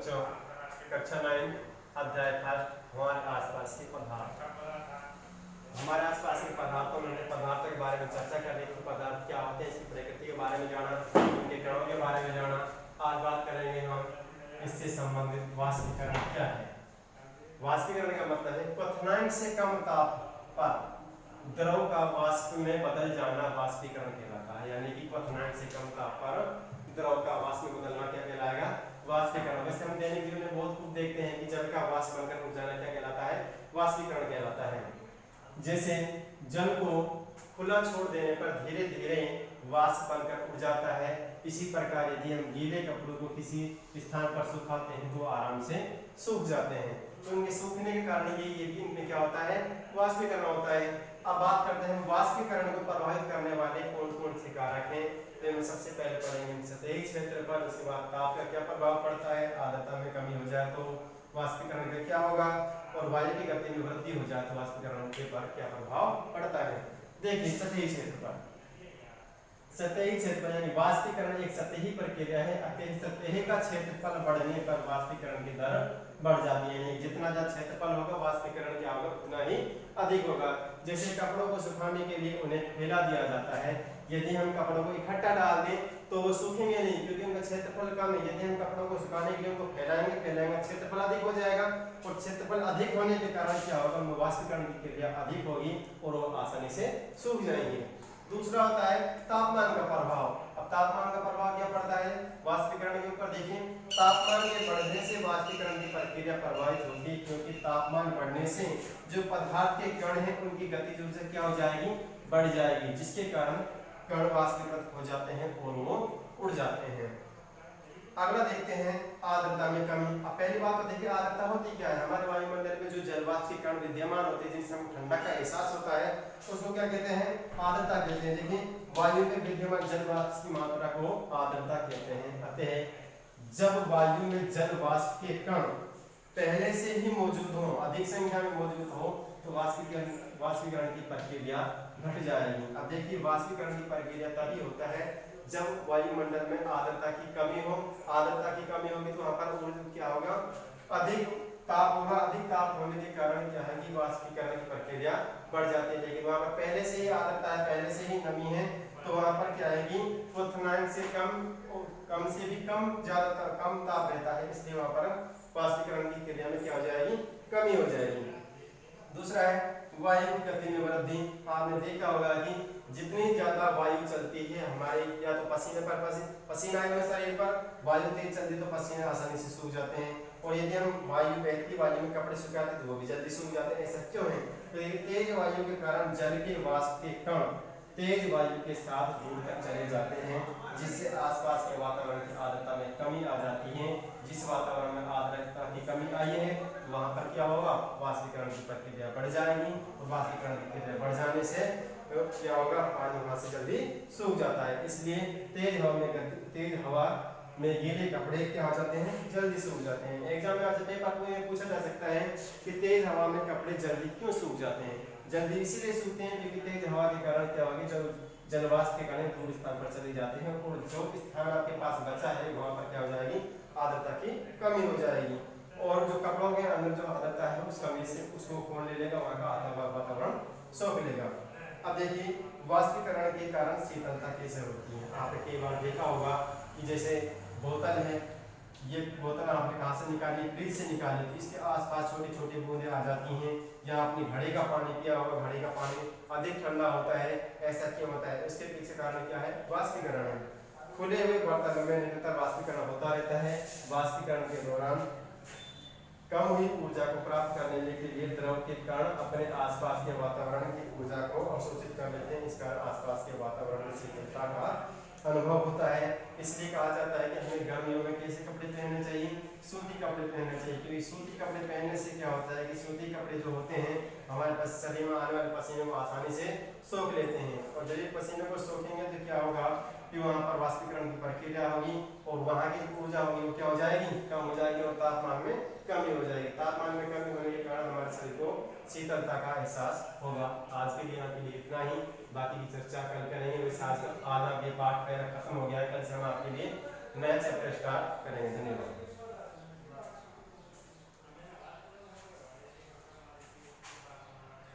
बच्चों, कक्षा 9 अध्याय 1 हमारे आसपास के पदार्थ। हमारे आसपास के पदार्थों में पदार्थों के बारे में चर्चा कर रही थी। पदार्थ क्या होते हैं, इसकी प्रकृति के बारे में जाना, उनके कणों के बारे में जाना। आज बात करेंगे हम इससे संबंधित वाष्पीकरण क्या है। वाष्पीकरण का मतलब है क्वथनांक से कम ताप पर द्रव का वाष्प में बदल जाना वाष्पीकरण कहलाता है। यानी कि क्वथनांक से कम ताप पर द्रव का वाष्प में बदलना क्या कहलाएगा, वाष्पीकरण। वैसे हम दैनिक जीवन में बहुत कुछ देखते हैं कि जल का वाष्प बनकर उड़ जाना क्या कहलाता है, वाष्पीकरण कहलाता है। जैसे जल को खुला छोड़ देने पर धीरे धीरे वाष्प बनकर उड़ जाता है। इसी प्रकार यदि हम गीले कपड़ों को किसी स्थान पर सुखाते हैं तो आराम से सूख जाते हैं। तो उनके सूखने के कारण ये कि इनमें क्या होता है, वाष्पीकरण होता है। अब बात करते हैं वाष्पीकरण को प्रभावित करने वाले कौन कौन से कारक हैं। तो इनमें सबसे पहले पढ़ेंगे सतही क्षेत्र पर, उसके बाद ताप का क्या प्रभाव पड़ता है, आर्द्रता में कमी हो जाए तो वाष्पीकरण का क्या होगा, और वायु की गति में वृद्धि हो जाए तो वाष्पीकरण के पर क्या प्रभाव पड़ता है। देखिए सतही क्षेत्र पर, सतही क्षेत्र यानी वाष्पीकरण एक सतही प्रक्रिया है। सतह का क्षेत्रफल बढ़ने पर वाष्पीकरण की दर बढ़ जाती है। यानी जितना ज्यादा क्षेत्रफल होगा वाष्पीकरण क्या होगा, उतना ही अधिक होगा। जैसे कपड़ों को सुखाने के लिए उन्हें फैला दिया जाता है। यदि हम कपड़ों को इकट्ठा डाल दें तो वो सूखेंगे नहीं, क्योंकि उनका क्षेत्रफल कम है। यदि हम कपड़ों को सुखाने के लिए उनको फैलाएंगे क्षेत्रफल अधिक हो जाएगा, और क्षेत्रफल अधिक होने के कारण क्या होगा, वाष्पीकरण की क्रिया अधिक होगी और वो आसानी से सूख जाएंगे। दूसरा होता है तापमान का प्रभाव। अब तापमान का प्रभाव क्या पड़ता है वाष्पीकरण के ऊपर। देखिए तापमान के बढ़ने से वाष्पीकरण की प्रक्रिया प्रभावित होगी, क्योंकि तापमान बढ़ने से जो पदार्थ के कण हैं उनकी गतिज ऊर्जा क्या हो जाएगी, बढ़ जाएगी, जिसके कारण कण वाष्पीकृत हो जाते हैं और वो उड़ जाते हैं। अगला देखते हैं आर्द्रता में कमी। अब पहली बात तो देखिए आर्द्रता होती क्या है, हमारे वायुमंडल में जो जलवाष्प के कण विद्यमान होते हैं जिनसे हम ठंडक का एहसास होता है उसको क्या कहते हैं, आर्द्रता कहते हैं। देखिए वायु में विद्यमान जलवाष्प की मात्रा को आर्द्रता कहते हैं। अतः जब वायु में जलवाष्प के कण पहले से ही मौजूद हो, अधिक संख्या में मौजूद हो, तो वाष्पीकरण की प्रक्रिया घट जाएगी। अब देखिए वाष्पीकरण की प्रक्रिया तभी होता है जब वायुमंडल में आर्द्रता की कमी हो। आर्द्रता की कमी होगी तो वहां पर क्या होगा, अधिक ताप होगा। अधिक ताप होने के कारण क्या है कि वाष्पीकरण की प्रक्रिया बढ़ जाती है। लेकिन वहां पर पहले से ही आर्द्रता है, पहले से ही नमी है, तो वहां पर क्या है कि क्वथनांक से कम से भी कम ज्यादातर कम ताप रहता है, इसलिए वहां पर वाष्पीकरण की क्रिया में क्या हो जाएगी, कमी हो जाएगी। दूसरा है वायु की गति में वृद्धि। आपने देखा होगा कि जितनी ज्यादा वायु चलती है हमारे, या तो पसीने पर पसीना आएगा शरीर पर, वायु तेज चलती तो पसीने आसानी से सूख जाते हैं। और यदि हम वायु बहती वायु में कपड़े सुखाते हैं तो वो भी जल्दी सूख जाते हैं। ऐसा क्यों है, तो तेज वायु के कारण जल के वाष्प के कण तेज वायु के साथ दूर तक चले जाते हैं, जिससे आसपास के वातावरण की आर्द्रता में कमी आ जाती है। जिस वातावरण में आर्द्रता की कमी आई है वहां पर क्या होगा, वाष्पीकरण की प्रक्रिया बढ़ जाएगी, और वाष्पीकरण की प्रक्रिया बढ़ जाने से क्या होगा, पानी वहां से जल्दी सूख जाता है। इसलिए तेज हवा में गीले कपड़े क्या हो जाते हैं, जल्दी सूख जाते हैं। एग्जाम में आज पेपर में पूछा जा सकता है कि तेज हवा में कपड़े जल्दी क्यों सूख जाते हैं। जल्दी इसीलिए सूखते हैं क्योंकि तेज हवा के कारण क्या होगी, जब जलवाष्प के कण दूर स्थान पर चले जाते हैं और जो स्थान आपके पास बचा है वहां पर क्या हो जाएगी, आर्द्रता की कमी हो जाएगी, और जो कपड़ों के अंदर जो आर्द्रता है उस कमी से उसको कौन ले लेगा, वहां का वातावरण सोख लेगा। अब देखिए वाष्पीकरण के कारण शीतलता कैसे होती है। आपने कई बार देखा होगा कि जैसे बोतल है, ये बोतल आपने कहाँ से निकाली, फ्रिज से निकाली, तो इसके आसपास छोटी छोटी बूंदें आ जाती हैं। या आपने घड़े का पानी पिया होगा, घड़े का पानी अधिक ठंडा होता है, ऐसा क्यों होता है, इसके पीछे कारण क्या है, वाष्पीकरण है। खुले हुए बर्तन में निरंतर वाष्पीकरण होता रहता है। वाष्पीकरण के दौरान कम हुई ऊर्जा को प्राप्त करने के लिए द्रव के कण अपने आसपास के वातावरण की ऊर्जा को अवशोषित कर लेते हैं। इस कारण आसपास के वातावरण में शीतलता का अनुभव होता है। इसलिए कहा जाता है कि हमें गर्मियों में कैसे कपड़े पहनने चाहिए, सूती कपड़े पहनने चाहिए, क्योंकि सूती कपड़े पहनने से क्या होता है कि सूती कपड़े जो होते हैं हमारे पास शरीर में आने वाले पसीने को आसानी से सोख लेते हैं, और जब ये पसीने को सोखेंगे तो क्या होगा कि वहाँ पर वाष्पीकरण की प्रक्रिया होगी, और वहाँ की ऊर्जा होगी वो क्या हो जाएगी, कम हो जाएगी, और तापमान में कमी हो जाएगी। तापमान में कमी होने के कारण हमारे शरीर को शीतलता का एहसास होगा। आज के लिए आपके लिए इतना ही, बाकी की चर्चा कल करेंगे। वैसे आज आपके पाठ खत्म हो गया है, कल से हम आपके लिए नया चैप्टर स्टार्ट करेंगे। धन्यवाद।